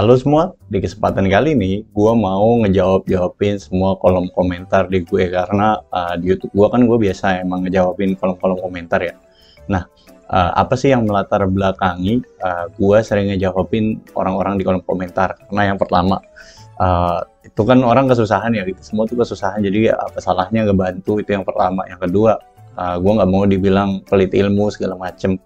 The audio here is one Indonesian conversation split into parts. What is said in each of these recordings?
Halo semua, di kesempatan kali ini gue mau ngejawabin semua kolom komentar di gue karena di YouTube gue kan gue biasa emang ngejawabin kolom-kolom komentar ya. Nah, apa sih yang melatar belakangi gue sering ngejawabin orang-orang di kolom komentar? Karena yang pertama, itu kan orang kesusahan ya, gitu. Semua tuh kesusahan, jadi apa salahnya ngebantu, itu yang pertama. Yang kedua, gue nggak mau dibilang pelit ilmu segala macem.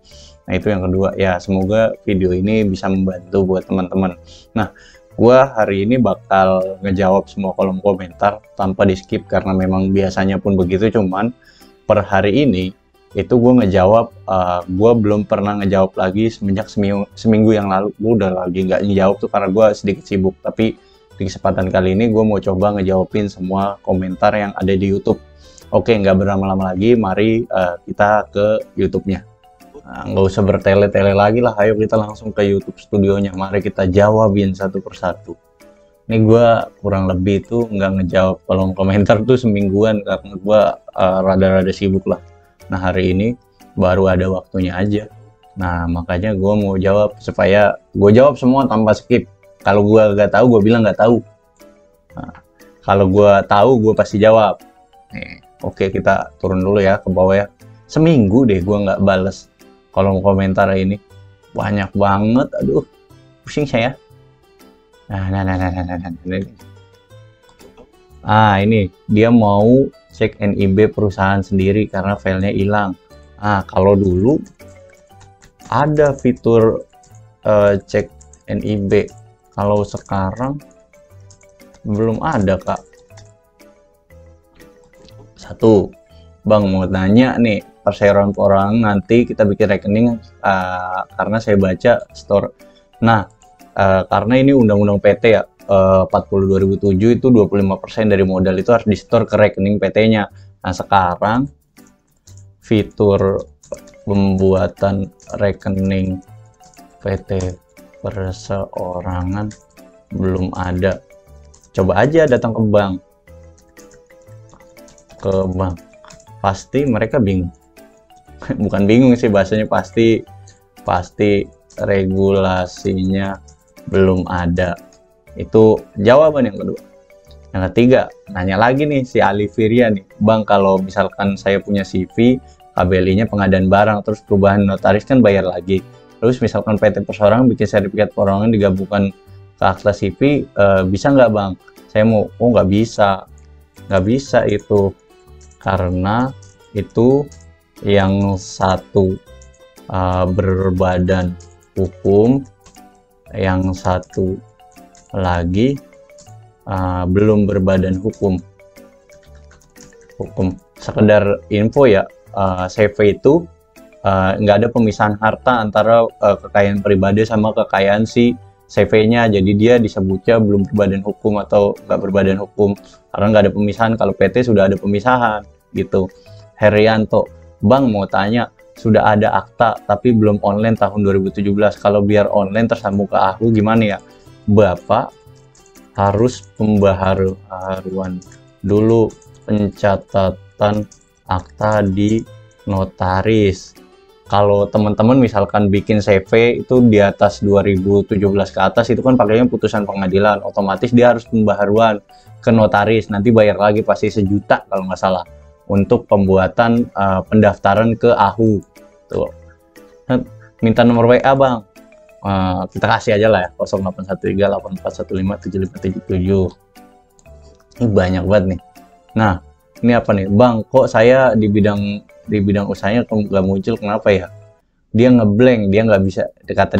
Nah, itu yang kedua. Ya, semoga video ini bisa membantu buat teman-teman. Nah, gua hari ini bakal ngejawab semua kolom komentar tanpa di-skip karena memang biasanya pun begitu, cuman per hari ini itu gua ngejawab, gua belum pernah ngejawab lagi semenjak seminggu yang lalu. Gua udah lagi nggak ngejawab tuh karena gua sedikit sibuk, tapi di kesempatan kali ini gua mau coba ngejawabin semua komentar yang ada di YouTube. Oke, nggak berlama-lama lagi, mari kita ke YouTube-nya. Nah, nggak usah bertele-tele lagi lah, ayo kita langsung ke YouTube studionya. Mari kita jawabin satu persatu. Ini gue kurang lebih tuh nggak ngejawab kolom komentar tuh semingguan karena gue rada-rada sibuk lah. Nah, hari ini baru ada waktunya aja. Nah, makanya gue mau jawab supaya gue jawab semua tanpa skip. Kalau gue nggak tahu, gue bilang nggak tahu. Nah, kalau gue tahu, gue pasti jawab. Nih, oke, kita turun dulu ya ke bawah ya. Seminggu deh gue nggak bales kolom komentar ini, banyak banget, aduh pusing saya. Ini dia mau cek NIB perusahaan sendiri karena filenya hilang. Kalau dulu ada fitur cek NIB, kalau sekarang belum ada kak. Satu, Bang mau tanya nih, perseroan orang nanti kita bikin rekening karena saya baca store. Nah, karena ini undang-undang PT ya, 40 2007 itu 25% dari modal itu harus di store ke rekening PT-nya. Nah, sekarang fitur pembuatan rekening PT perseorangan belum ada. Coba aja datang ke bank. Pasti mereka bingung. Bukan bingung sih bahasanya, pasti regulasinya belum ada. Itu jawaban yang kedua. Yang ketiga, nanya lagi nih si Alivia nih, Bang, kalau misalkan saya punya CV, KBLI-nya pengadaan barang, terus perubahan notaris kan bayar lagi. Terus misalkan PT Perseorangan bikin sertifikat perorangan digabungkan ke akta CV, bisa nggak Bang? Saya mau, nggak bisa itu, karena itu yang satu berbadan hukum, yang satu lagi belum berbadan hukum. Sekedar info ya, CV itu nggak ada pemisahan harta antara kekayaan pribadi sama kekayaan si CV-nya, jadi dia disebutnya belum berbadan hukum atau nggak berbadan hukum karena nggak ada pemisahan. Kalau PT sudah ada pemisahan gitu. Herianto, Bang mau tanya, sudah ada akta tapi belum online tahun 2017. Kalau biar online tersambung ke AHU gimana ya? Bapak harus pembaharuan dulu pencatatan akta di notaris. Kalau teman-teman misalkan bikin CV itu di atas 2017 ke atas, itu kan pakainya putusan pengadilan, otomatis dia harus pembaharuan ke notaris. Nanti bayar lagi pasti 1 juta kalau nggak salah untuk pembuatan pendaftaran ke AHU. Tuh. Minta nomor WA Bang, kita kasih aja lah ya, 08138415757577. Ini banyak banget nih. Nah, ini apa nih Bang, kok saya di bidang usahanya nggak muncul, kenapa ya? Dia ngeblank, dia nggak bisa, kata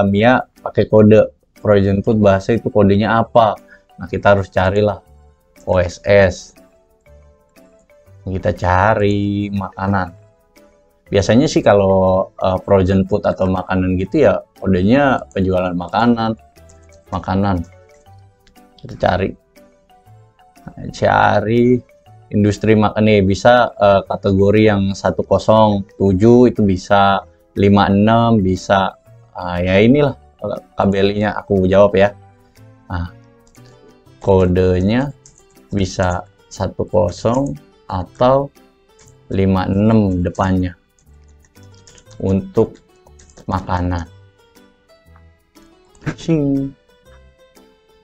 Mia pakai kode Frozen Food, bahasa itu kodenya apa. Nah, kita harus carilah OSS, kita cari makanan. Biasanya sih kalau frozen food atau makanan gitu ya kodenya penjualan makanan. Kita cari industri makan nih, bisa kategori yang 107 itu bisa, 56 bisa. Ya inilah KBLI-nya aku jawab ya. Nah, kodenya bisa 10 atau 56 depannya untuk makanan.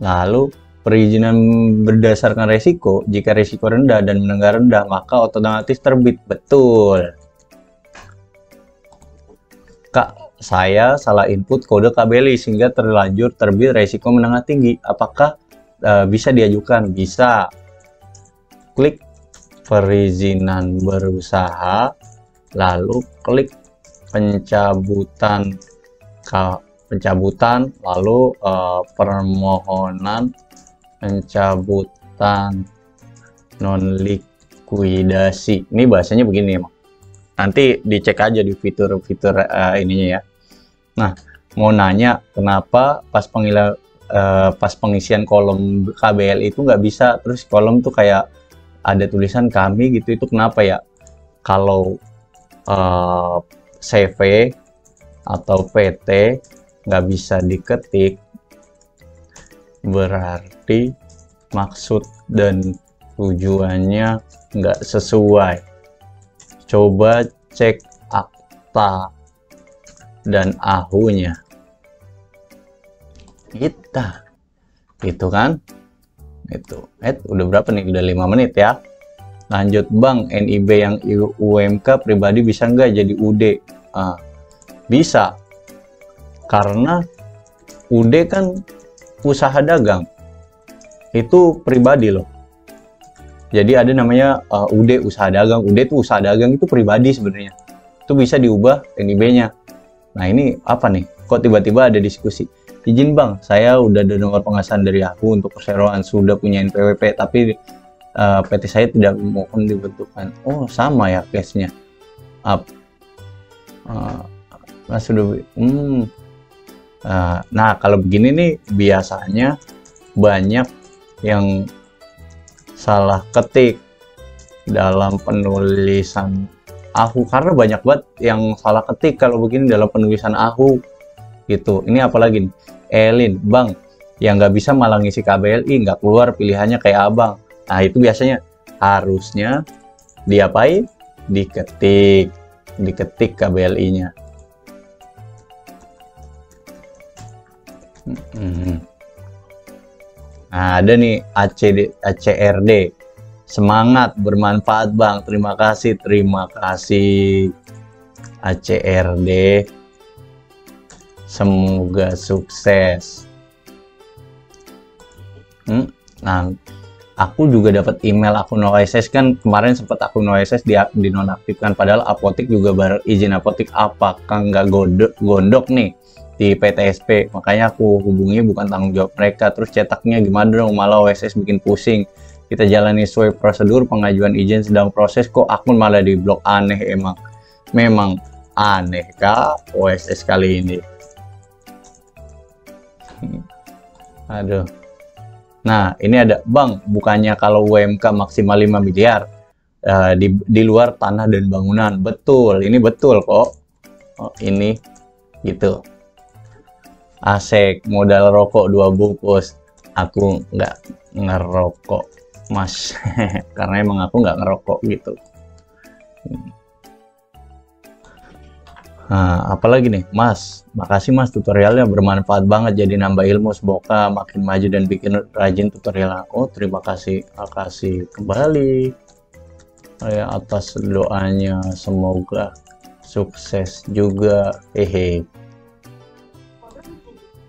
Lalu perizinan berdasarkan resiko, jika resiko rendah dan menengah rendah maka otomatis terbit. Betul. Kak, saya salah input kode KBLI sehingga terlanjur terbit resiko menengah tinggi. Apakah bisa diajukan? Bisa. Klik perizinan berusaha, lalu klik pencabutan, lalu permohonan pencabutan non likuidasi. Ini bahasanya begini emang. Nanti dicek aja di fitur-fitur ininya ya. Nah, mau nanya kenapa pas pengisian kolom KBL itu nggak bisa, terus kolom tuh kayak ada tulisan kami gitu, itu kenapa ya? Kalau CV atau PT nggak bisa diketik, berarti maksud dan tujuannya nggak sesuai. Coba cek akta dan AHU-nya. Kita gitu kan? Itu udah berapa nih? Udah 5 menit ya. Lanjut Bang, NIB yang UMK pribadi bisa nggak jadi UD? Bisa, karena UD kan usaha dagang, itu pribadi loh. Jadi ada namanya UD usaha dagang. UD itu usaha dagang, itu pribadi sebenarnya. Itu bisa diubah NIB-nya. Nah ini apa nih? Kok tiba-tiba ada diskusi? Izin Bang, saya udah ada nomor penghasilan dari aku untuk perseroan, sudah punya NPWP, tapi PT saya tidak mohon dibentukkan. Oh sama ya case-nya. Sudah. Nah kalau begini nih biasanya banyak yang salah ketik dalam penulisan AHU, karena banyak banget yang salah ketik kalau begini dalam penulisan AHU gitu. Ini apalagi nih, Elin Bang yang nggak bisa malah ngisi KBLI, nggak keluar pilihannya kayak abang. Nah itu biasanya harusnya diapain? Diketik KBLI-nya. Nah ada nih ACRD, semangat bermanfaat Bang, terima kasih ACRD, semoga sukses. Nah aku juga dapat email akun OSS kan, kemarin sempat akun OSS dinonaktifkan, padahal apotek juga baru izin apotek. Apakah nggak gondok nih di PTSP? Makanya aku hubungi, bukan tanggung jawab mereka. Terus cetaknya gimana dong, malah OSS bikin pusing. Kita jalani sesuai prosedur, pengajuan izin sedang proses, kok akun malah diblok. Aneh memang aneh kah OSS kali ini. Aduh. Nah ini ada Bang, bukannya kalau UMK maksimal 5 miliar di luar tanah dan bangunan? Betul, ini betul kok. Ini gitu. Asik, modal rokok 2 bungkus. Aku nggak ngerokok Mas. Karena emang aku nggak ngerokok gitu. Nah, apalagi nih Mas, makasih Mas, tutorialnya bermanfaat banget, jadi nambah ilmu, semoga makin maju dan bikin rajin tutorial. Oh terima kasih kembali atas doanya, semoga sukses juga.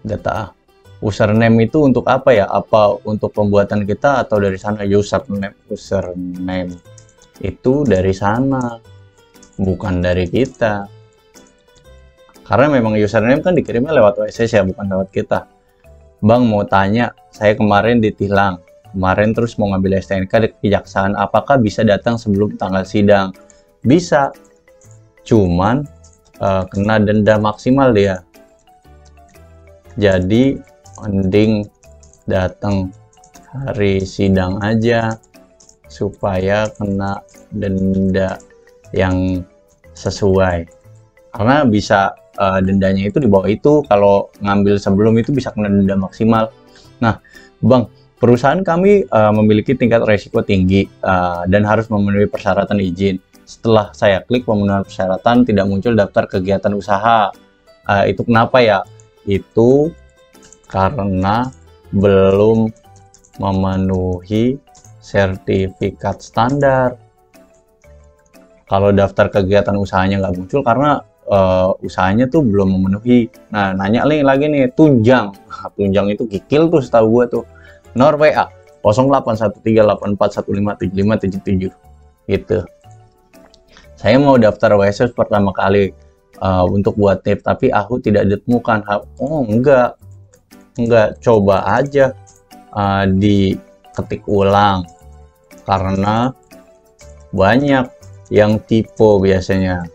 Data username itu untuk apa ya? Apa untuk pembuatan kita atau dari sana? Username itu dari sana, bukan dari kita. Karena memang username kan dikirimnya lewat OSS ya, bukan lewat kita. Bang mau tanya, saya kemarin ditilang. Kemarin terus mau ngambil STNK di kejaksaan, apakah bisa datang sebelum tanggal sidang? Bisa. Cuman kena denda maksimal dia. Jadi mending datang hari sidang aja supaya kena denda yang sesuai. Karena bisa dendanya itu di bawah itu, kalau ngambil sebelum itu bisa kena denda maksimal. Nah Bang, perusahaan kami memiliki tingkat resiko tinggi dan harus memenuhi persyaratan izin. Setelah saya klik pemenuhan persyaratan, tidak muncul daftar kegiatan usaha. Itu kenapa ya? Itu karena belum memenuhi sertifikat standar. Kalau daftar kegiatan usahanya nggak muncul karena usahanya tuh belum memenuhi. Nah, nanya lagi nih, tunjang. Tunjang itu kikil tuh setahu gue tuh. Nomor WA 081384157577 gitu. Saya mau daftar WSS pertama kali untuk buat NIP, tapi aku tidak ditemukan. Oh, enggak, coba aja diketik ulang karena banyak yang tipe biasanya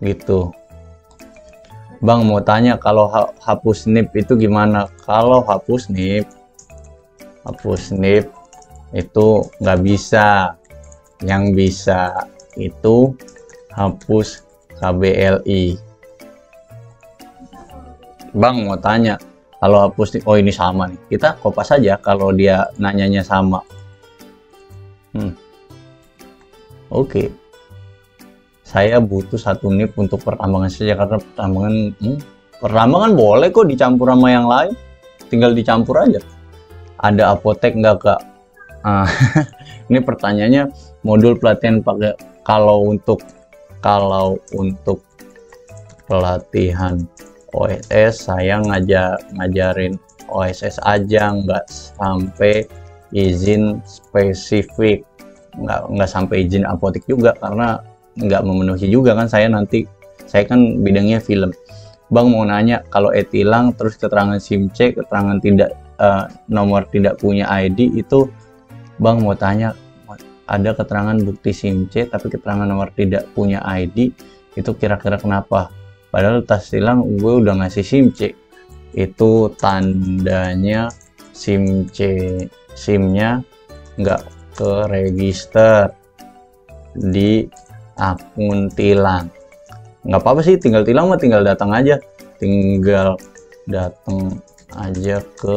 gitu. Bang mau tanya, kalau hapus NIP itu gimana? Kalau hapus NIP itu nggak bisa. Yang bisa itu hapus KBLI. Bang mau tanya, kalau hapus NIP, oh ini sama nih, kita kopas saja kalau dia nanyanya sama. Oke. Saya butuh 1 NIP untuk pertambangan saja, karena pertambangan boleh kok dicampur sama yang lain, tinggal dicampur aja. Ada apotek nggak kak? Ini pertanyaannya, modul pelatihan pakai kalau untuk pelatihan OSS saya ngajarin OSS aja, nggak sampai izin spesifik, nggak sampai izin apotek juga karena nggak memenuhi juga kan. Saya kan bidangnya film. Bang mau nanya, kalau e-tilang terus keterangan SIM C, keterangan tidak nomor tidak punya ID itu, Bang mau tanya, ada keterangan bukti SIM C tapi keterangan nomor tidak punya ID, itu kira-kira kenapa? Padahal tas tilang gue udah ngasih SIM C. Itu tandanya SIM-nya nggak ke register di akun tilang. Nggak apa-apa sih, tinggal tilang mah tinggal datang aja ke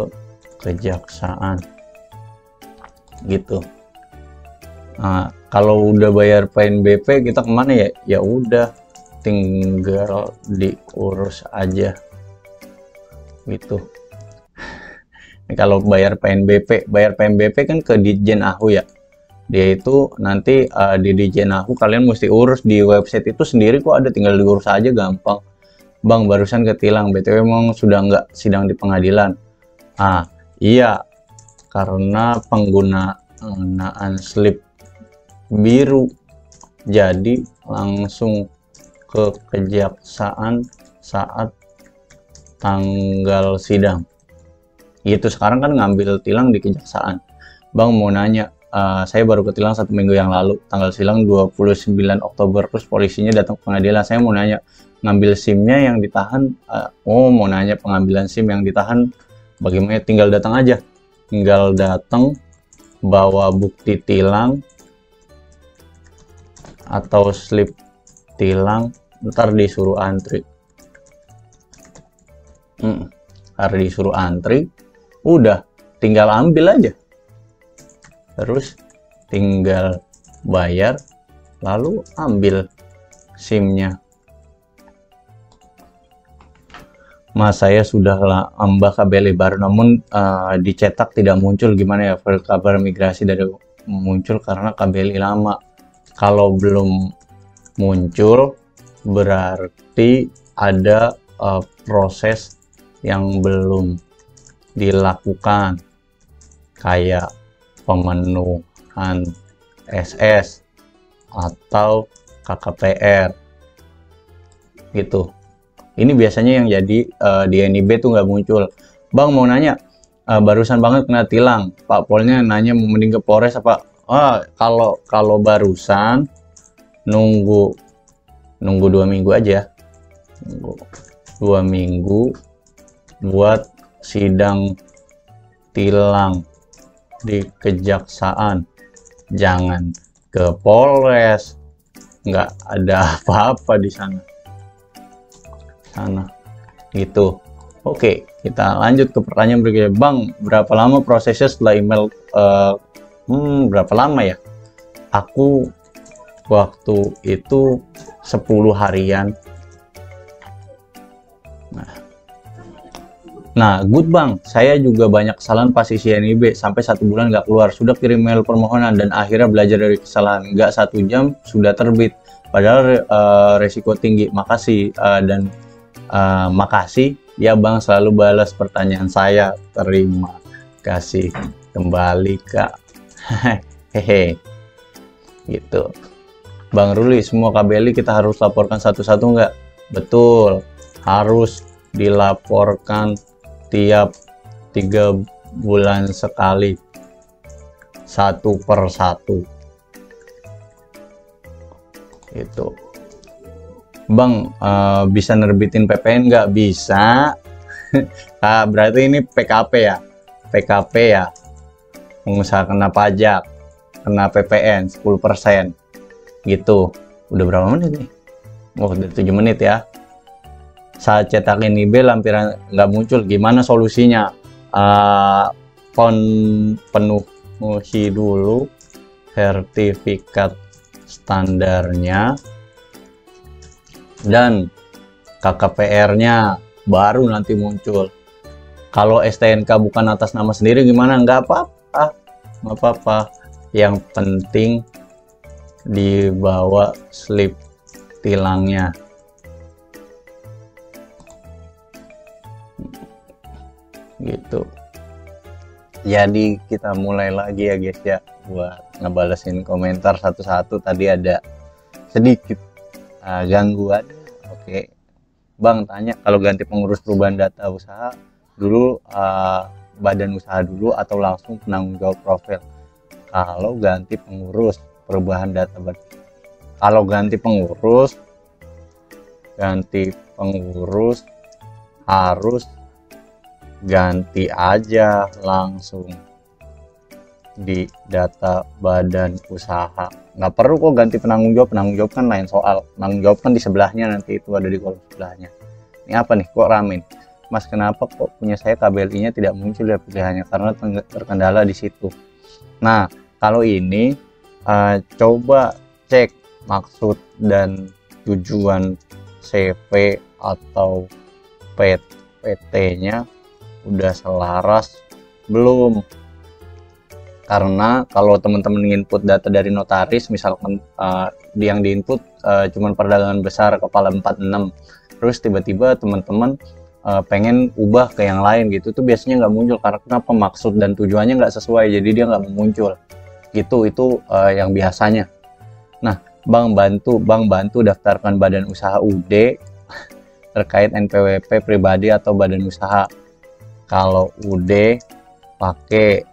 kejaksaan gitu. Nah, kalau udah bayar PNBP kita kemana ya? Ya udah, tinggal diurus aja gitu. Kalau bayar PNBP kan ke Ditjen AHU ya. Dia itu nanti di Ditjen AHU kalian mesti urus di website itu sendiri kok, ada, tinggal diurus aja, gampang. Bang barusan ketilang, BTW emang sudah nggak sidang di pengadilan? Iya, karena penggunaan slip biru, jadi langsung ke kejaksaan saat tanggal sidang gitu. Sekarang kan ngambil tilang di kejaksaan. Bang mau nanya, saya baru ketilang 1 minggu yang lalu, tanggal silang 29 Oktober, terus polisinya datang ke pengadilan. Saya mau nanya, ngambil SIM-nya yang ditahan, mau nanya pengambilan SIM yang ditahan bagaimana? Tinggal datang aja, tinggal datang bawa bukti tilang atau slip tilang, ntar disuruh antri. Udah tinggal ambil aja, terus tinggal bayar lalu ambil SIM-nya. Mas, saya sudah ambah KBLI baru, namun dicetak tidak muncul, gimana ya? Kabar migrasi dari muncul karena KBLI lama. Kalau belum muncul berarti ada proses yang belum dilakukan, kayak pemenuhan SS atau KKPR gitu. Ini biasanya yang jadi di NIB tuh nggak muncul. Bang mau nanya, barusan banget kena tilang, Pak Polnya nanya mau mending ke Polres apa? Kalau barusan nunggu 2 minggu aja, nunggu 2 minggu buat sidang tilang di kejaksaan, jangan ke Polres, nggak ada apa-apa di sana gitu. Oke, kita lanjut ke pertanyaan berikutnya. Bang, berapa lama prosesnya setelah email? Berapa lama ya? Aku waktu itu 10 harian. Nah, Nah, good bang, saya juga banyak kesalahan pas isi NIB, sampai 1 bulan nggak keluar. Sudah kirim mail permohonan dan akhirnya belajar dari kesalahan. Nggak 1 jam sudah terbit. Padahal resiko tinggi. Makasih dan makasih ya bang, selalu balas pertanyaan saya. Terima kasih kembali kak. Hehe, gitu. Bang Ruli, semua KBLI kita harus laporkan satu-satu nggak? Betul, harus dilaporkan tiap 3 bulan sekali, satu per satu. Itu bang, bisa nerbitin PPN nggak? Bisa. Nah, berarti ini PKP ya, PKP ya, pengusaha kena pajak, kena PPN 10% gitu. Udah berapa menit nih? Oh, udah 7 menit ya. Saat cetakin NIB lampiran nggak muncul, gimana solusinya? Penuhi dulu sertifikat standarnya dan KKPR-nya, baru nanti muncul. Kalau STNK bukan atas nama sendiri gimana? Nggak apa-apa, nggak apa-apa. Yang penting dibawa slip tilangnya. Gitu. Jadi kita mulai lagi ya guys ya, buat ngebalesin komentar satu-satu. Tadi ada sedikit gangguan. Oke bang, tanya kalau ganti pengurus perubahan data usaha dulu, badan usaha dulu atau langsung penanggung jawab profil? Kalau ganti pengurus perubahan data, kalau ganti pengurus harus ganti aja langsung di data badan usaha, nggak perlu kok ganti penanggung jawab kan lain soal. Penanggung jawab kan di sebelahnya, nanti itu ada di kolom sebelahnya. Ini apa nih kok ramen mas, kenapa kok punya saya KBLI nya tidak muncul ya pilihannya? Karena terkendala di situ. Nah kalau ini coba cek maksud dan tujuan CV atau PT nya udah selaras belum. Karena kalau teman-teman input data dari notaris, misalkan yang diinput cuman perdagangan besar kepala 46, terus tiba-tiba teman-teman pengen ubah ke yang lain gitu, tuh biasanya nggak muncul. Karena kenapa? Maksud dan tujuannya nggak sesuai, jadi dia nggak muncul gitu. Itu yang biasanya. Nah bang bantu daftarkan badan usaha UD terkait NPWP pribadi atau badan usaha. Kalau UD pakai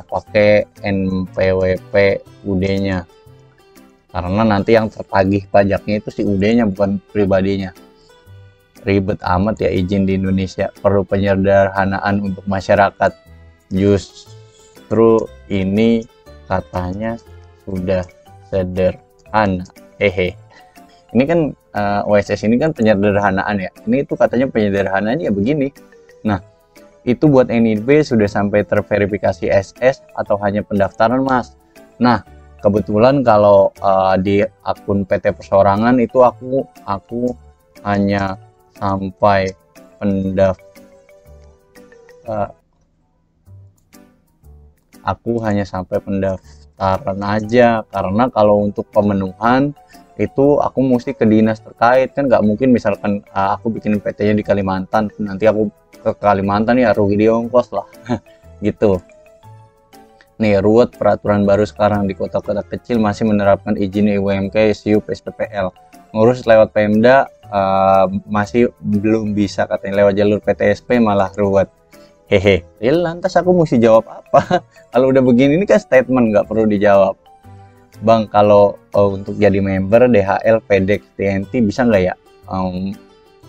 pakai NPWP UD-nya, karena nanti yang tertagih pajaknya itu si UD-nya, bukan pribadinya. Ribet amat ya izin di Indonesia, perlu penyederhanaan untuk masyarakat. Justru ini katanya sudah sederhana. Hehe. Ini kan OSS ini kan penyederhanaan ya. Ini itu katanya penyederhanaannya ya begini. Nah, itu buat NIB sudah sampai terverifikasi SS atau hanya pendaftaran mas? Nah kebetulan kalau di akun PT Perseorangan itu aku hanya sampai pendaftaran aja. Karena kalau untuk pemenuhan itu aku mesti ke dinas terkait, kan nggak mungkin misalkan aku bikin PT-nya di Kalimantan, nanti aku ke Kalimantan ya rugi di ongkos lah. Gitu nih. Ruwet peraturan baru sekarang di kota-kota kecil masih menerapkan izin IWMK, SIUP, SPPL. Ngurus lewat Pemda masih belum bisa katanya, lewat jalur PTSP malah ruwet. Hehe. Ya lantas aku mesti jawab apa? Kalau udah begini ini kan statement, nggak perlu dijawab. Bang kalau untuk jadi member DHL, FedEx, TNT bisa nggak ya?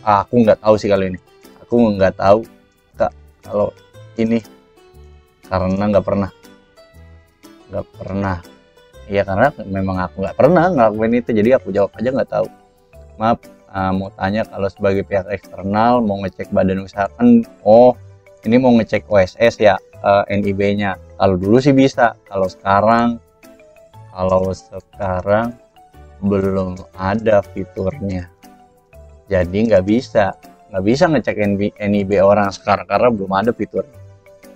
Aku nggak tahu sih kalau ini. Aku nggak tahu kak kalau ini, karena nggak pernah ya, karena memang aku nggak pernah ngelakuin itu, jadi aku jawab aja nggak tahu. Maaf, mau tanya kalau sebagai pihak eksternal mau ngecek badan usaha kan, ini mau ngecek OSS ya, NIB nya. Kalau dulu sih bisa, kalau sekarang belum ada fiturnya, jadi nggak bisa nggak bisa ngecek NIB orang sekarang karena belum ada fitur.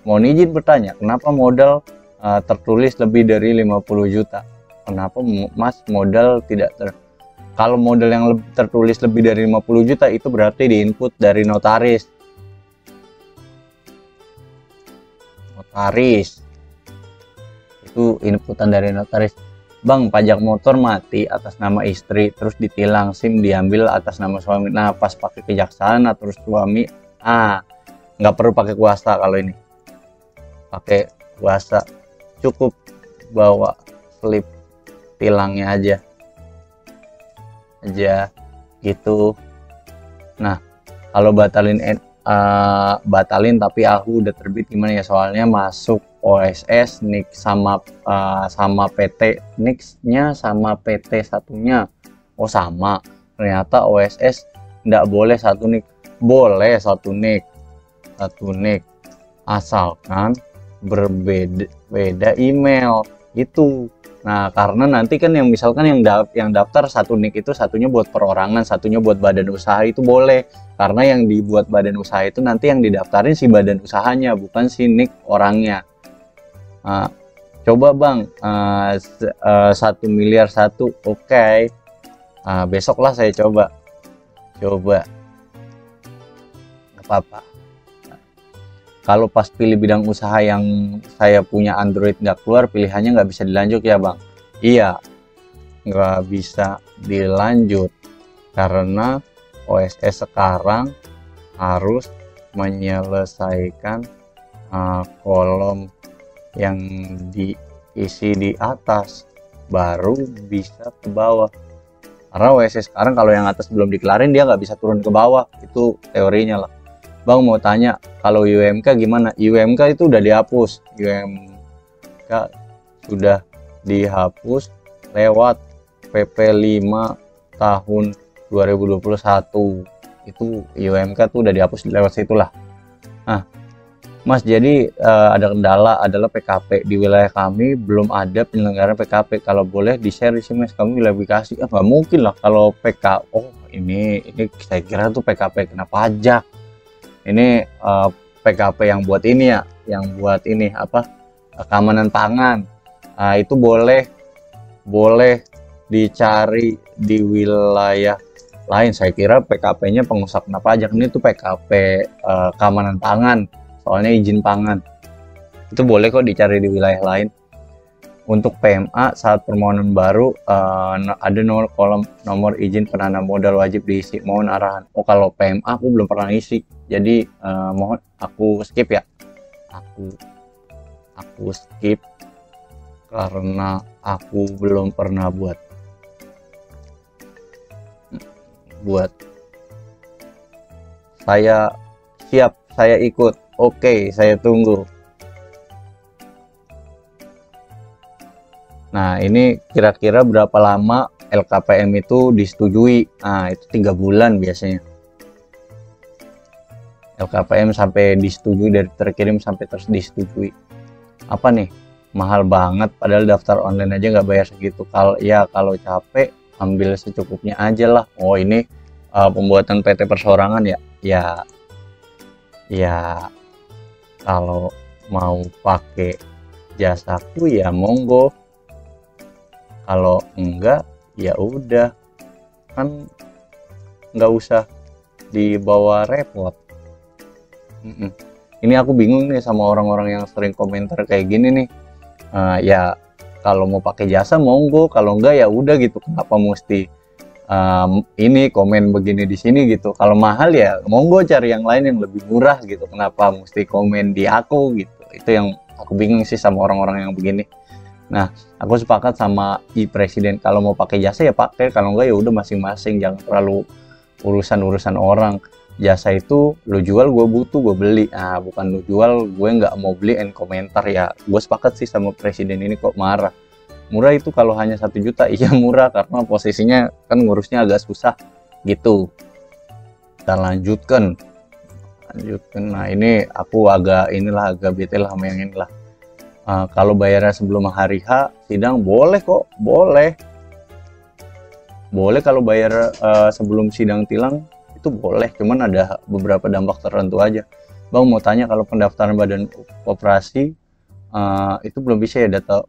Mohon izin bertanya, kenapa modal tertulis lebih dari 50 juta? Kenapa Mas modal tidak kalau modal yang tertulis lebih dari 50 juta itu berarti diinput dari notaris. Itu inputan dari notaris. Bang, pajak motor mati atas nama istri, terus ditilang, SIM diambil atas nama suami. Nah, pas pakai kejaksaan atau suami, nggak perlu pakai kuasa kalau ini. Pakai kuasa, cukup bawa slip tilangnya aja gitu. Nah, kalau batalin tapi aku udah terbit gimana ya, soalnya masuk OSS NIK sama PT NIK-nya sama PT satunya sama, ternyata OSS nggak boleh satu NIK, boleh satu NIK asalkan berbeda email itu. Nah, karena nanti kan yang misalkan yang daftar satu NIK itu satunya buat perorangan, satunya buat badan usaha, itu boleh. Karena yang dibuat badan usaha itu nanti yang didaftarin si badan usahanya, bukan si NIK orangnya. Coba Bang, 1 miliar satu, oke. Besok lah saya coba. Nggak apa-apa. Kalau pas pilih bidang usaha yang saya punya Android nggak keluar, pilihannya nggak bisa dilanjut ya Bang? Iya, nggak bisa dilanjut karena OSS sekarang harus menyelesaikan kolom yang diisi di atas baru bisa ke bawah. Karena OSS sekarang kalau yang atas belum dikelarin dia nggak bisa turun ke bawah, itu teorinya lah. Bang mau tanya, kalau UMK gimana? UMK itu udah dihapus. UMK sudah dihapus lewat PP 5 tahun 2021. Itu UMK tuh udah dihapus lewat situlah. Nah, Mas, jadi ada kendala adalah PKP. Di wilayah kami belum ada penyelenggaraan PKP. Kalau boleh di-share sih Mas, kami wilayah Bekasi. Nggak mungkin lah kalau PK. Oh, ini saya kira tuh PKP kena pajak. Ini PKP yang buat ini ya, yang buat ini apa, keamanan pangan. Itu boleh dicari di wilayah lain. Saya kira PKP-nya pengusaha kena pajak. Ini tuh PKP keamanan pangan, soalnya izin pangan. Itu boleh kok dicari di wilayah lain. Untuk PMA saat permohonan baru ada nomor izin penanam modal wajib diisi, mohon arahan. Oh, kalau PMA aku belum pernah isi, jadi mohon aku skip ya. Aku skip karena aku belum pernah buat. Saya siap, saya ikut. Oke, saya tunggu. Nah, ini kira-kira berapa lama LKPM itu disetujui? Nah, itu 3 bulan biasanya. LKPM sampai disetujui, dari terkirim sampai terus disetujui. Apa nih? Mahal banget, padahal daftar online aja nggak bayar segitu. Kalau capek, ambil secukupnya aja lah. Oh, ini pembuatan PT perseorangan ya? Ya, kalau mau pakai jasaku ya monggo. Kalau enggak ya udah, kan nggak usah dibawa repot. Ini aku bingung nih sama orang-orang yang sering komentar kayak gini nih. Ya kalau mau pakai jasa monggo, kalau enggak ya udah gitu. Kenapa mesti ini komen begini di sini gitu? Kalau mahal ya monggo cari yang lain yang lebih murah gitu. Kenapa mesti komen di aku gitu? Itu yang aku bingung sih sama orang-orang yang begini. Nah, aku sepakat sama Presiden, kalau mau pakai jasa ya pakai, kalau enggak ya udah masing-masing, jangan terlalu urusan orang. Jasa itu lu jual, gue butuh, gue beli. Nah, bukan lu jual, gue nggak mau beli and komentar. Ya gue sepakat sih sama Presiden ini, kok marah. Murah itu kalau hanya 1 juta, iya murah karena posisinya kan ngurusnya agak susah gitu. Kita lanjutkan. Nah, ini aku agak bete lah sama yang inilah. Kalau bayarnya sebelum hari H sidang boleh kok, boleh kalau bayar sebelum sidang tilang itu boleh, cuman ada beberapa dampak tertentu aja. Bang mau tanya, kalau pendaftaran badan koperasi itu belum bisa ya data?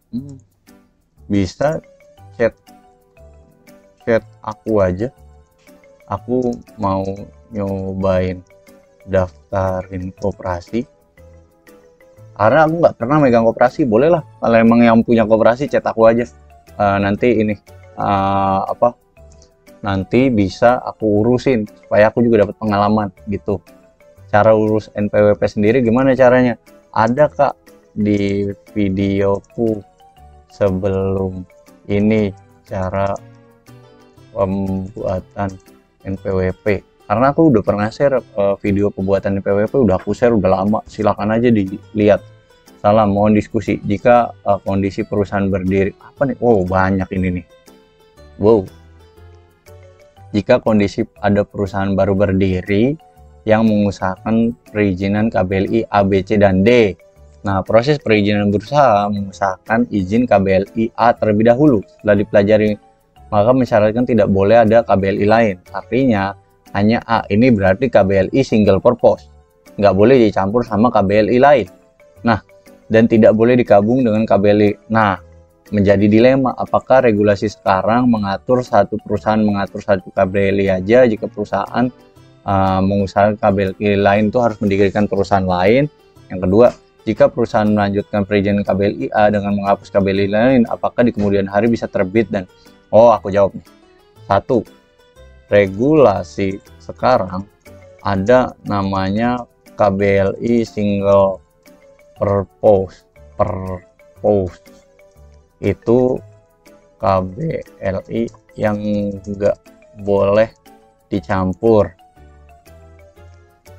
Bisa, chat aku aja, aku mau nyobain daftarin koperasi, karena aku nggak pernah megang koperasi. Boleh lah, kalau emang yang punya koperasi chat aku aja. Nanti ini nanti bisa aku urusin supaya aku juga dapat pengalaman gitu. Cara urus NPWP sendiri gimana caranya? Ada Kak di videoku sebelum ini, cara pembuatan NPWP. Karena aku udah pernah share video pembuatan NPWP, udah aku share udah lama. Silakan aja dilihat. Salam, mohon diskusi. Jika kondisi perusahaan berdiri, apa nih? Wow, banyak ini nih. Wow. Jika kondisi ada perusahaan baru berdiri yang mengusahakan perizinan KBLI A, B, C, dan D. Nah, proses perizinan berusaha mengusahakan izin KBLI A terlebih dahulu. Setelah dipelajari, maka mensyaratkan tidak boleh ada KBLI lain. Artinya, hanya A. Ini berarti KBLI single purpose. Nggak boleh dicampur sama KBLI lain. Nah, dan tidak boleh digabung dengan KBLI. Nah, menjadi dilema, apakah regulasi sekarang mengatur satu perusahaan mengatur satu KBLI aja, jika perusahaan mengusahakan KBLI lain itu harus mendirikan perusahaan lain. Yang kedua, jika perusahaan melanjutkan perizinan KBLI A dengan menghapus KBLI lain, apakah di kemudian hari bisa terbit? Dan aku jawab nih. 1. Regulasi sekarang ada namanya KBLI single purpose. Itu KBLI yang nggak boleh dicampur.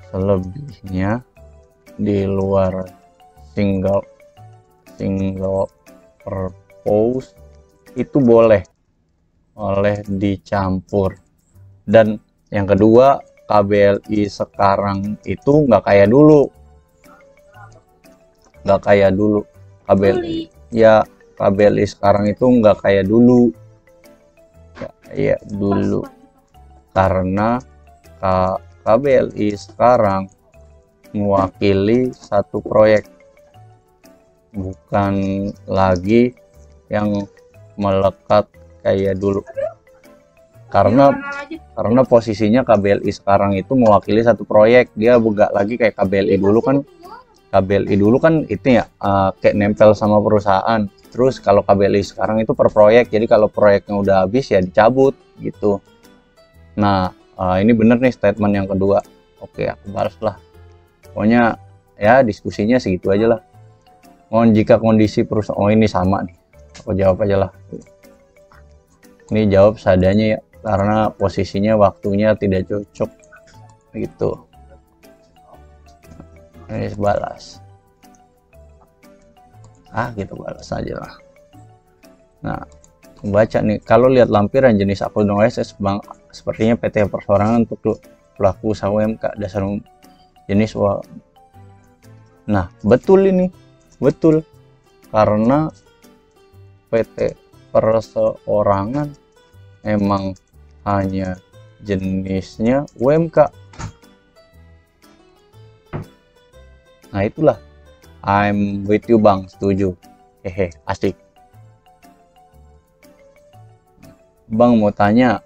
Selebihnya di luar single purpose itu boleh dicampur. Dan yang kedua, KBLI sekarang itu nggak kayak dulu. KBLI sekarang itu nggak kayak dulu. Karena KBLI sekarang mewakili satu proyek, bukan lagi yang melekat kayak dulu. Karena posisinya KBLI sekarang itu mewakili satu proyek, dia bukan lagi kayak KBLI dulu kan. KBLI dulu kan itu ya kayak nempel sama perusahaan. Terus kalau KBLI sekarang itu per proyek, jadi kalau proyeknya udah habis ya dicabut gitu. Nah, ini bener nih statement yang kedua. Oke, aku balas lah. Pokoknya ya diskusinya segitu aja lah. Mohon jika kondisi perusahaan, ini sama nih, aku jawab aja lah. Ini jawab seadanya ya, karena posisinya waktunya tidak cocok gitu. Ini balas. Gitu balas aja lah. Nah, baca nih, kalau lihat lampiran jenis akun OSS Bank, sepertinya PT Perseorangan untuk pelaku usaha UMK dasar jenis Nah, betul ini. Betul. Karena PT Perseorangan emang hanya jenisnya UMK. Nah, itulah. I'm with you Bang, setuju. Asik. Bang mau tanya,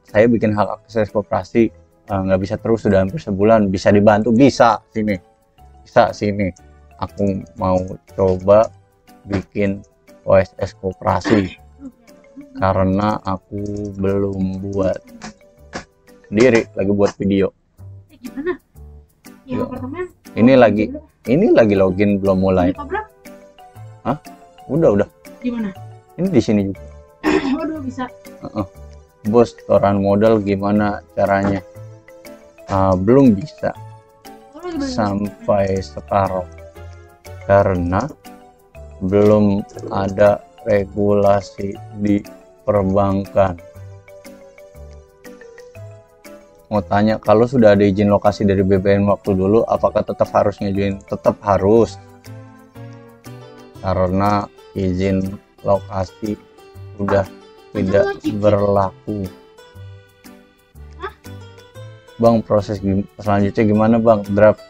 saya bikin hak akses koperasi, nggak bisa terus, sudah hampir sebulan, bisa dibantu? Bisa, sini. Aku mau coba bikin OSS koperasi karena aku belum buat sendiri, lagi buat video. Gimana? Yang apartemen? Ini lagi login, belum mulai. Hah? Udah. Gimana? Ini di sini juga. Waduh, bisa. Bos, setoran modal gimana caranya? Belum bisa sampai sekarang karena belum ada regulasi di perbankan. Mau tanya, kalau sudah ada izin lokasi dari BPN waktu dulu, apakah tetap harus ngajuin? Tetap harus, karena izin lokasi udah tidak berlaku. Bang, proses selanjutnya gimana bang? Draft,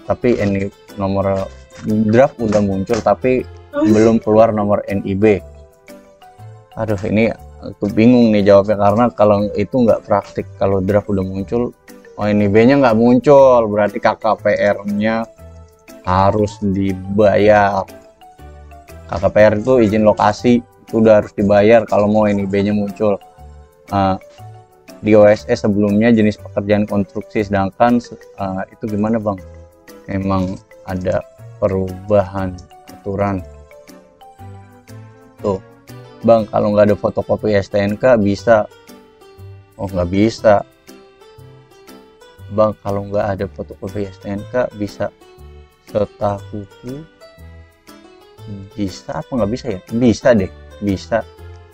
tapi ini nomor draft udah muncul tapi belum keluar nomor NIB. Aduh, ini aku bingung nih jawabnya, karena kalau itu nggak praktik. Kalau draft udah muncul, NIB-nya nggak muncul, berarti KKPR-nya harus dibayar. KKPR itu izin lokasi, itu udah harus dibayar kalau mau NIB-nya muncul. Di OSS sebelumnya jenis pekerjaan konstruksi, sedangkan itu gimana bang? Emang ada perubahan aturan tuh bang. Kalau nggak ada fotokopi STNK bisa? Oh, nggak bisa bang. Kalau nggak ada fotokopi STNK bisa. Setahuku bisa apa nggak bisa ya? Bisa deh, bisa,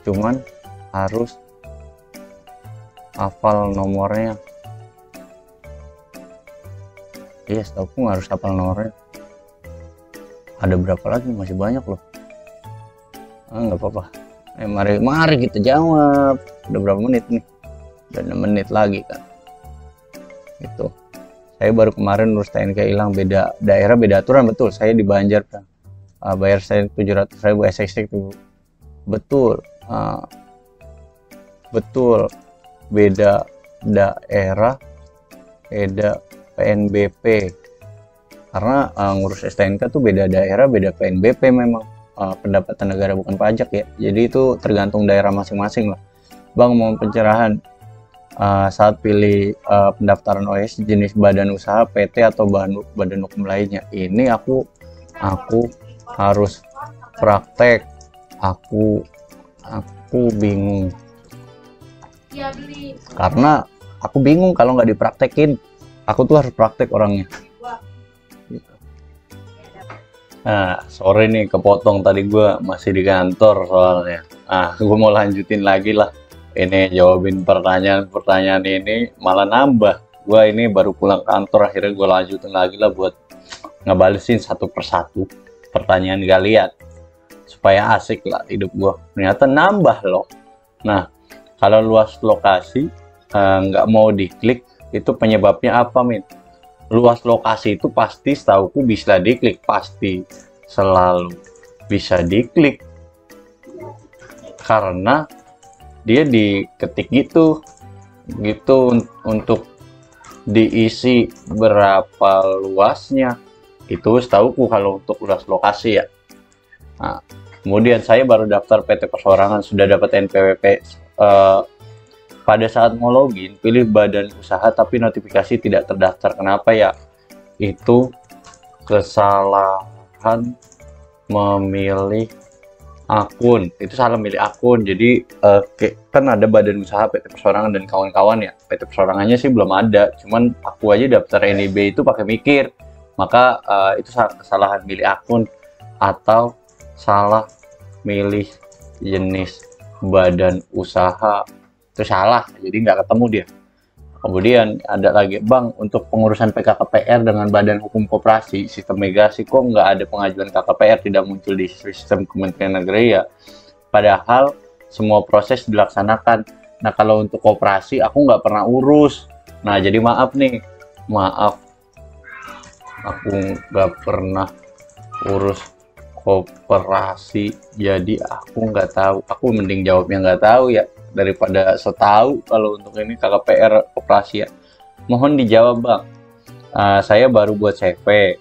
cuman harus hafal nomornya. Iya, setahuku harus hafal nomornya. Ada berapa lagi? Masih banyak loh. Nggak apa-apa. Mari kita jawab. Udah berapa menit nih? Udah 6 menit lagi kan. Itu. Saya baru kemarin urus TNK hilang, beda daerah beda aturan. Betul, saya di Banjar kan. Bayar saya 700.000 SXX itu. Betul. Betul. Beda daerah, beda PNBP. Karena ngurus STNK tuh beda daerah, beda PNBP memang. Pendapatan negara bukan pajak ya. Jadi itu tergantung daerah masing-masing lah. Bang, mau pencerahan saat pilih pendaftaran OS jenis badan usaha, PT atau badan hukum lainnya. Ini aku harus praktek. Aku bingung. Karena aku bingung kalau nggak dipraktekin. Aku tuh harus praktek orangnya. Nah, sore nih kepotong, tadi gue masih di kantor soalnya. Gue mau lanjutin lagi lah. Ini jawabin pertanyaan ini malah nambah. Gue ini baru pulang kantor, akhirnya gue lanjutin lagi lah buat ngebalesin satu persatu pertanyaan kalian. Supaya asik lah hidup gue. Ternyata nambah loh. Nah, kalau luas lokasi nggak mau diklik, itu penyebabnya apa, Min? Luas lokasi itu pasti setauku bisa diklik, pasti selalu bisa diklik karena dia diketik gitu untuk diisi berapa luasnya. Itu setauku kalau untuk luas lokasi ya. Nah, kemudian saya baru daftar PT Perseorangan, sudah dapat NPWP. Pada saat mau login, pilih badan usaha tapi notifikasi tidak terdaftar. Kenapa ya? Itu kesalahan memilih akun. Itu salah milih akun. Jadi kan ada badan usaha PT Perseorangan dan kawan-kawan ya. PT Perseorangannya sih belum ada. Cuman aku aja daftar NIB itu pakai mikir. Maka itu kesalahan milih akun atau salah milih jenis badan usaha. Itu salah, jadi nggak ketemu dia. Kemudian ada lagi, bang, untuk pengurusan PKKPR dengan Badan Hukum Koperasi sistem migrasi kok nggak ada pengajuan KKPR, tidak muncul di sistem Kementerian Negeri ya, padahal semua proses dilaksanakan. Nah, kalau untuk koperasi aku nggak pernah urus. Nah, jadi maaf aku nggak pernah urus koperasi, jadi aku nggak tahu. Aku mending jawabnya nggak tahu ya daripada setahu. Kalau untuk ini KKPR koperasi ya, mohon dijawab bang. Saya baru buat CV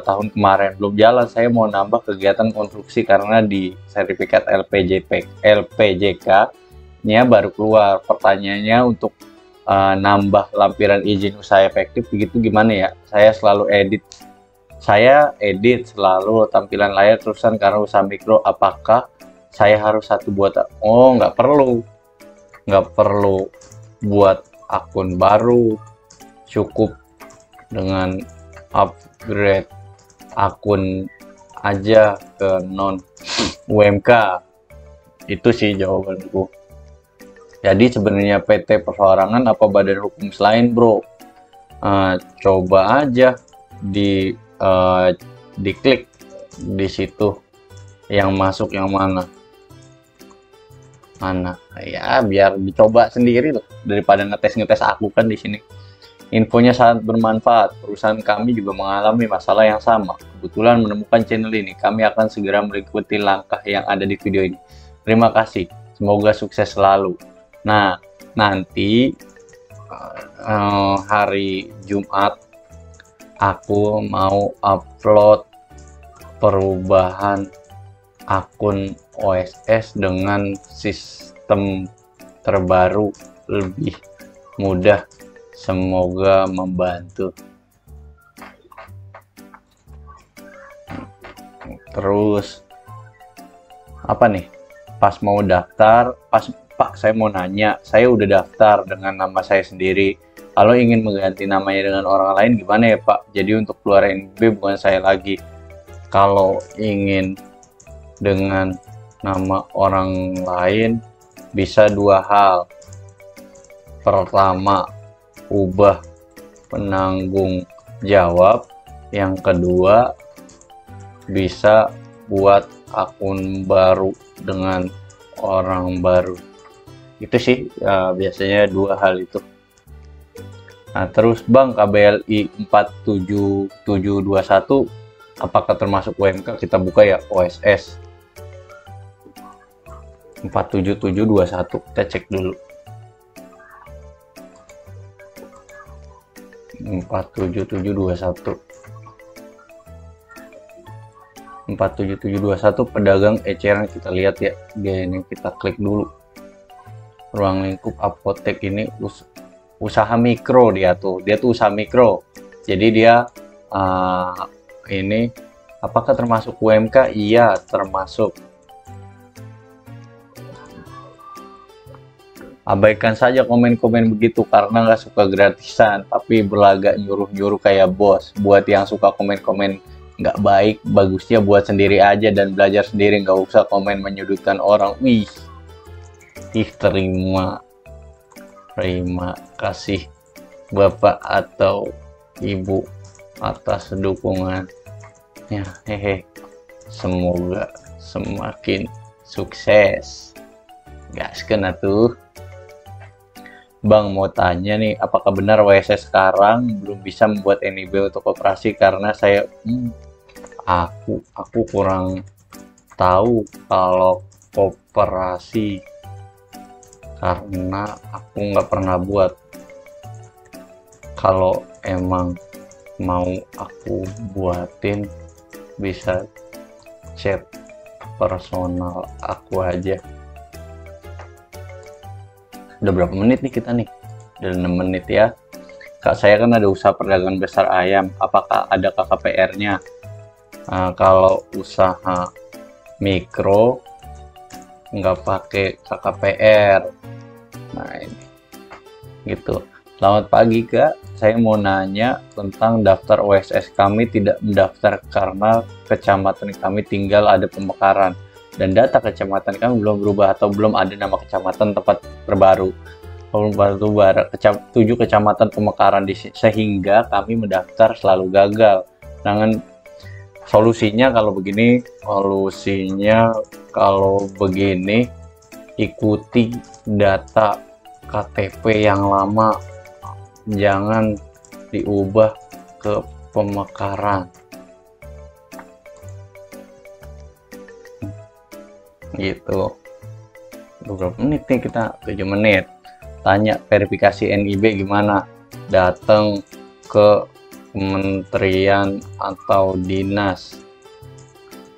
tahun kemarin, belum jalan. Saya mau nambah kegiatan konstruksi karena di sertifikat LPJK nya baru keluar. Pertanyaannya untuk nambah lampiran izin usaha efektif begitu gimana ya? Saya edit selalu tampilan layar terusan karena usaha mikro. Apakah saya harus satu buat? Oh, nggak perlu buat akun baru, cukup dengan upgrade akun aja ke non UMK. Itu sih jawabanku. Jadi sebenarnya PT Perseorangan apa badan hukum selain, bro? Coba aja diklik di situ yang masuk yang mana. Mana? Ya biar dicoba sendiri lah daripada ngetes aku kan di sini. Infonya sangat bermanfaat. Perusahaan kami juga mengalami masalah yang sama. Kebetulan menemukan channel ini. Kami akan segera mengikuti langkah yang ada di video ini. Terima kasih. Semoga sukses selalu. Nah, nanti hari Jumat aku mau upload perubahan akun OSS dengan sistem terbaru lebih mudah, semoga membantu. Terus apa nih, pas mau daftar, Pak saya mau nanya, saya udah daftar dengan nama saya sendiri, kalau ingin mengganti namanya dengan orang lain gimana ya Pak? Jadi untuk keluar NIB bukan saya lagi. Kalau ingin dengan nama orang lain bisa dua hal. Pertama, ubah penanggung jawab. Yang kedua, bisa buat akun baru dengan orang baru. Itu sih biasanya dua hal itu. Nah terus Bang, KBLI 47721 apakah termasuk UMK? Kita buka ya OSS 47721, kita cek dulu. 47721 pedagang eceran, kita lihat ya dia ini, kita klik dulu. Ruang lingkup apotek ini usaha mikro, dia tuh usaha mikro, jadi dia ini apakah termasuk UMK? Iya termasuk. Abaikan saja komen-komen begitu karena nggak suka gratisan, tapi berlagak nyuruh-nyuruh kayak bos. Buat yang suka komen-komen nggak baik, bagusnya buat sendiri aja dan belajar sendiri, nggak usah komen menyudutkan orang. Wih, terima kasih Bapak atau Ibu atas dukungannya. Hehe, semoga semakin sukses. Gaskeun atuh. Bang mau tanya nih, apakah benar WSS sekarang belum bisa membuat NIB untuk operasi karena saya aku kurang tahu kalau koperasi karena aku nggak pernah buat. Kalau emang mau aku buatin bisa chat personal aku aja. Udah berapa menit nih kita nih? Udah 6 menit ya. Kak, saya kan ada usaha perdagangan besar ayam, apakah ada KKPR-nya? Kalau usaha mikro nggak pakai KKPR. Nah ini gitu. Selamat pagi Kak, saya mau nanya tentang daftar OSS. Kami tidak mendaftar karena kecamatan kami tinggal ada pemekaran dan data kecamatan kami belum berubah atau belum ada nama kecamatan tempat terbaru. Batubara 7 kecamatan pemekaran sehingga kami mendaftar selalu gagal. Dengan solusinya kalau begini ikuti data KTP yang lama, jangan diubah ke pemekaran. Gitu. Berapa menit nih kita? 7 menit. Tanya verifikasi NIB gimana? Datang ke kementerian atau dinas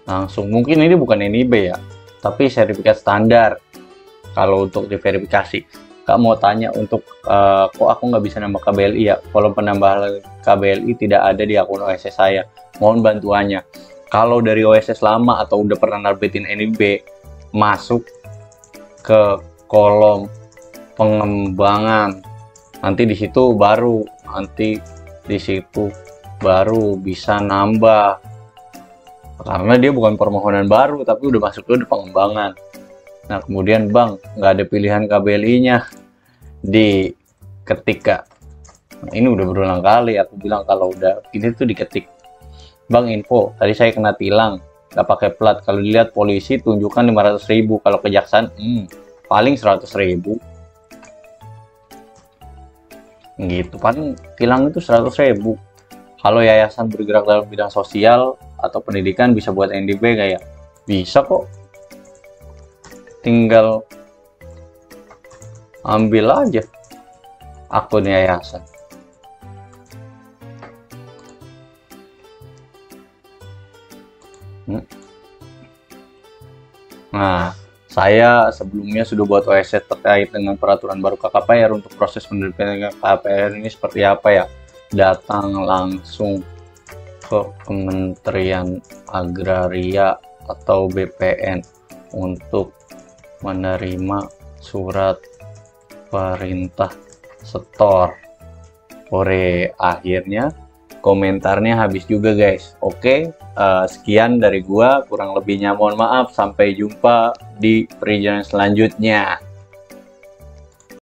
langsung. Mungkin ini bukan NIB ya, tapi sertifikat standar kalau untuk diverifikasi. Kak mau tanya untuk kok aku nggak bisa nambah KBLI ya? Kalau penambahan KBLI tidak ada di akun OSS saya, mohon bantuannya. Kalau dari OSS lama atau udah pernah narbitin NIB, masuk ke kolom pengembangan, nanti di situ baru bisa nambah, karena dia bukan permohonan baru tapi udah masuk ke pengembangan. Nah kemudian Bang, nggak ada pilihan KBLI-nya di ketika. Nah, ini udah berulang kali aku bilang kalau udah ini tuh diketik. Bang info, tadi saya kena tilang, nggak pakai plat. Kalau dilihat polisi tunjukkan 500.000, kalau kejaksaan paling 100.000 gitu, paling hilang itu 100.000. Kalau yayasan bergerak dalam bidang sosial atau pendidikan bisa buat NDP kayak bisa kok, tinggal ambil aja akun yayasan. Nah, saya sebelumnya sudah buat OSC terkait dengan peraturan baru KKPR. Untuk proses penerbitan KKPR ini seperti apa ya? Datang langsung ke Kementerian Agraria atau BPN untuk menerima surat perintah setor. Ore, akhirnya komentarnya habis juga guys. Oke, sekian dari gua, kurang lebihnya mohon maaf. Sampai jumpa di perizinan selanjutnya.